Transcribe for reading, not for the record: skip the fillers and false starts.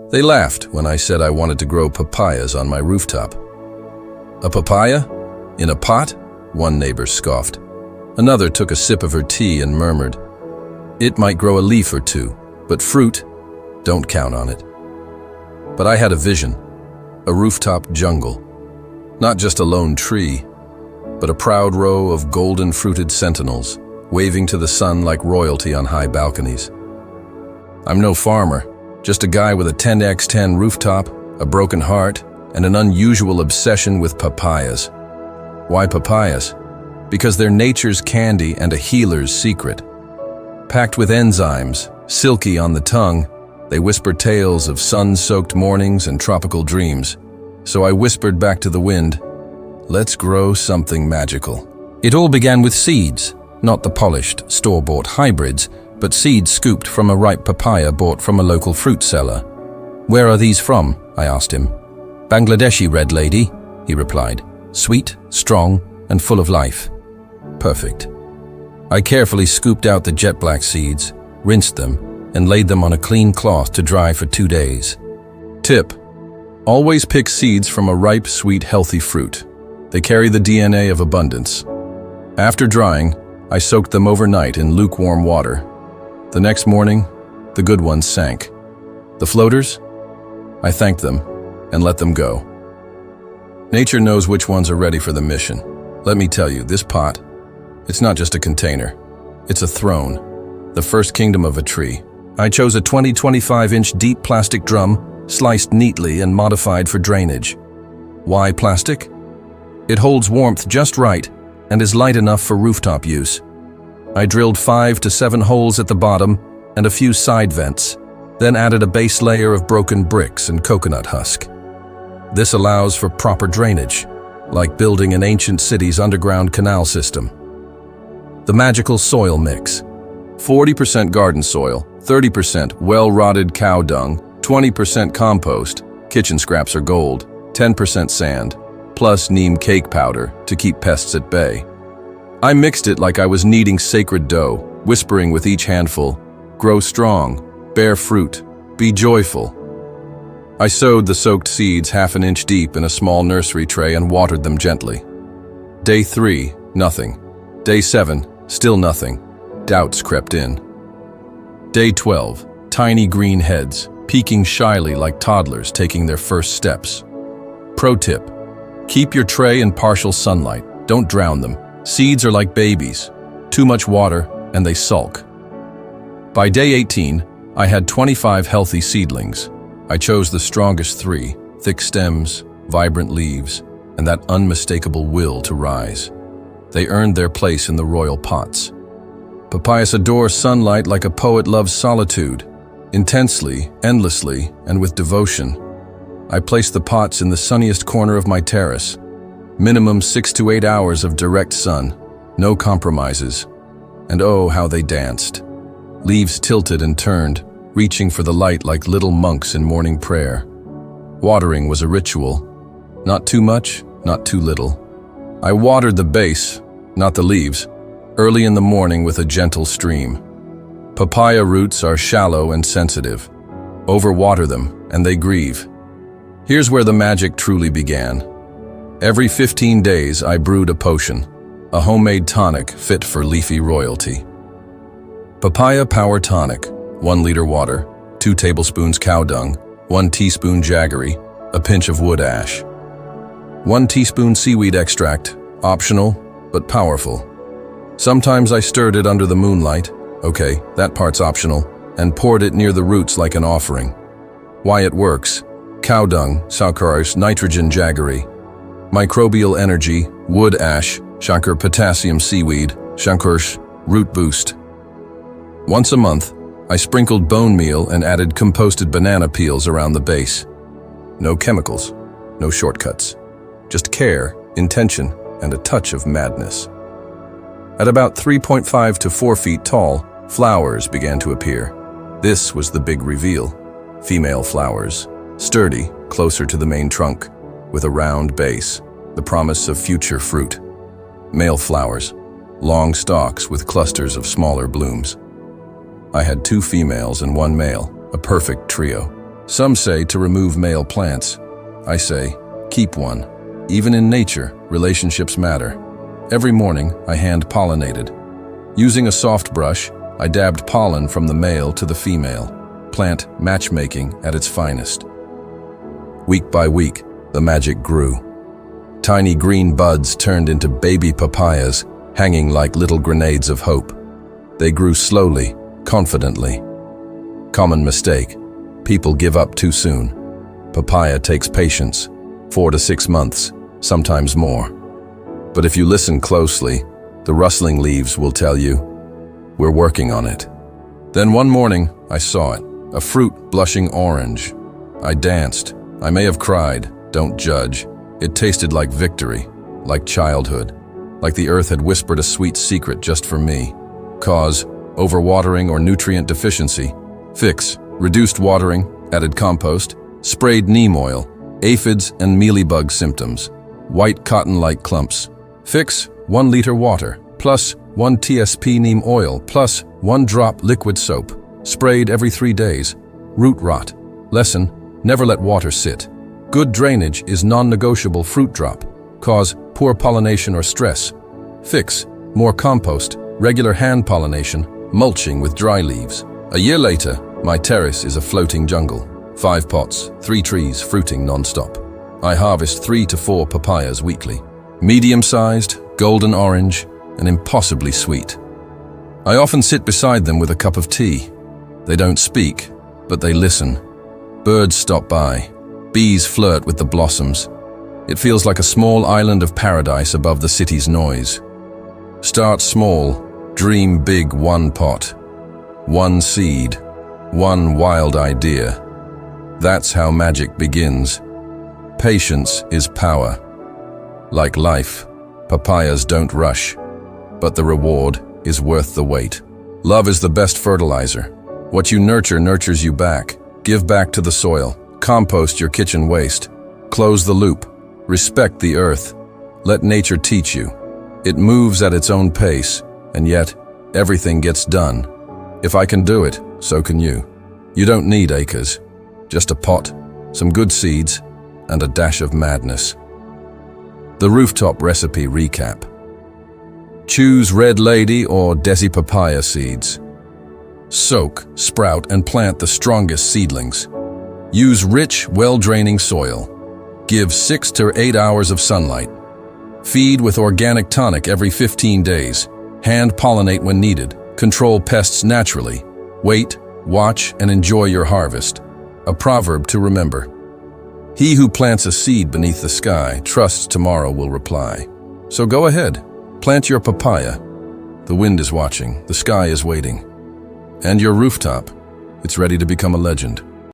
They laughed when I said I wanted to grow papayas on my rooftop. A papaya? In a pot? One neighbor scoffed. Another took a sip of her tea and murmured, "It might grow a leaf or two, but fruit, don't count on it." But I had a vision, a rooftop jungle. Not just a lone tree, but a proud row of golden-fruited sentinels, waving to the sun like royalty on high balconies. I'm no farmer, just a guy with a 10x10 rooftop, a broken heart, and an unusual obsession with papayas. Why papayas? Because they're nature's candy and a healer's secret. Packed with enzymes, silky on the tongue, they whisper tales of sun-soaked mornings and tropical dreams. So I whispered back to the wind, "Let's grow something magical." It all began with seeds, not the polished, store-bought hybrids, but seeds scooped from a ripe papaya bought from a local fruit seller. "Where are these from?" I asked him. "Bangladeshi, red lady," he replied. "Sweet, strong, and full of life." Perfect. I carefully scooped out the jet black seeds, rinsed them, and laid them on a clean cloth to dry for 2 days. Tip: always pick seeds from a ripe, sweet, healthy fruit. They carry the DNA of abundance. After drying, I soaked them overnight in lukewarm water. The next morning, the good ones sank. The floaters? I thanked them and let them go. Nature knows which ones are ready for the mission. Let me tell you, this pot, it's not just a container. It's a throne, the first kingdom of a tree. I chose a 20-25-inch deep plastic drum, sliced neatly and modified for drainage. Why plastic? It holds warmth just right and is light enough for rooftop use. I drilled 5 to 7 holes at the bottom and a few side vents, then added a base layer of broken bricks and coconut husk. This allows for proper drainage, like building an ancient city's underground canal system. The magical soil mix: 40% garden soil, 30% well-rotted cow dung, 20% compost, kitchen scraps are gold, 10% sand, plus neem cake powder to keep pests at bay. I mixed it like I was kneading sacred dough, whispering with each handful, "Grow strong, bear fruit, be joyful." I sowed the soaked seeds 1/2 inch deep in a small nursery tray and watered them gently. Day 3, nothing. Day 7, still nothing. Doubts crept in. Day 12, tiny green heads, peeking shyly like toddlers taking their first steps. Pro tip: keep your tray in partial sunlight, don't drown them. Seeds are like babies. Too much water and they sulk. By day 18, I had 25 healthy seedlings. I chose the strongest 3, thick stems, vibrant leaves, and that unmistakable will to rise. They earned their place in the royal pots. Papayas adore sunlight like a poet loves solitude. Intensely, endlessly, and with devotion. I placed the pots in the sunniest corner of my terrace. Minimum 6 to 8 hours of direct sun, no compromises. And oh, how they danced. Leaves tilted and turned, reaching for the light like little monks in morning prayer. Watering was a ritual. Not too much, not too little. I watered the base, not the leaves, early in the morning with a gentle stream. Papaya roots are shallow and sensitive. Overwater them, and they grieve. Here's where the magic truly began. Every 15 days, I brewed a potion, a homemade tonic fit for leafy royalty. Papaya Power Tonic, 1 liter water, 2 tablespoons cow dung, 1 teaspoon jaggery, a pinch of wood ash. 1 teaspoon seaweed extract, optional, but powerful. Sometimes I stirred it under the moonlight, okay, that part's optional, and poured it near the roots like an offering. Why it works: cow dung, saccharose, nitrogen jaggery, microbial energy, wood ash, shankar potassium seaweed, shankarsh, root boost. Once a month, I sprinkled bone meal and added composted banana peels around the base. No chemicals, no shortcuts. Just care, intention, and a touch of madness. At about 3.5 to 4 feet tall, flowers began to appear. This was the big reveal. Female flowers, sturdy, closer to the main trunk, with a round base, the promise of future fruit. Male flowers, long stalks with clusters of smaller blooms. I had 2 females and 1 male, a perfect trio. Some say to remove male plants. I say, keep one. Even in nature, relationships matter. Every morning, I hand-pollinated. Using a soft brush, I dabbed pollen from the male to the female, plant matchmaking at its finest. Week by week, the magic grew. Tiny green buds turned into baby papayas, hanging like little grenades of hope. They grew slowly, confidently. Common mistake: people give up too soon. Papaya takes patience, 4 to 6 months, sometimes more. But if you listen closely, the rustling leaves will tell you, we're working on it. Then one morning, I saw it, a fruit blushing orange. I danced. I may have cried, don't judge. It tasted like victory, like childhood, like the earth had whispered a sweet secret just for me. Cause: overwatering or nutrient deficiency. Fix: reduced watering, added compost, sprayed neem oil, aphids and mealybug symptoms, white cotton-like clumps. Fix: 1 liter water, plus 1 TSP neem oil, plus 1 drop liquid soap, sprayed every 3 days. Root rot. Lesson: never let water sit. Good drainage is non-negotiable. Fruit drop. Cause: poor pollination or stress. Fix: more compost, regular hand-pollination, mulching with dry leaves. A year later, my terrace is a floating jungle. 5 pots, 3 trees fruiting non-stop. I harvest 3 to 4 papayas weekly. Medium-sized, golden orange, and impossibly sweet. I often sit beside them with a cup of tea. They don't speak, but they listen. Birds stop by. Bees flirt with the blossoms. It feels like a small island of paradise above the city's noise. Start small, dream big. 1 pot, 1 seed, 1 wild idea. That's how magic begins. Patience is power. Like life, papayas don't rush, but the reward is worth the wait. Love is the best fertilizer. What you nurture nurtures you back. Give back to the soil. Compost your kitchen waste. Close the loop. Respect the earth. Let nature teach you. It moves at its own pace, and yet everything gets done. If I can do it, so can you. You don't need acres. Just a pot, some good seeds, and a dash of madness. The Rooftop recipe recap. Choose Red Lady or Desi papaya seeds. Soak, sprout, and plant the strongest seedlings. Use rich, well-draining soil. Give 6 to 8 hours of sunlight. Feed with organic tonic every 15 days. Hand-pollinate when needed. Control pests naturally. Wait, watch, and enjoy your harvest. A proverb to remember: he who plants a seed beneath the sky trusts tomorrow will reply. So go ahead, plant your papaya. The wind is watching, the sky is waiting. And your rooftop, it's ready to become a legend.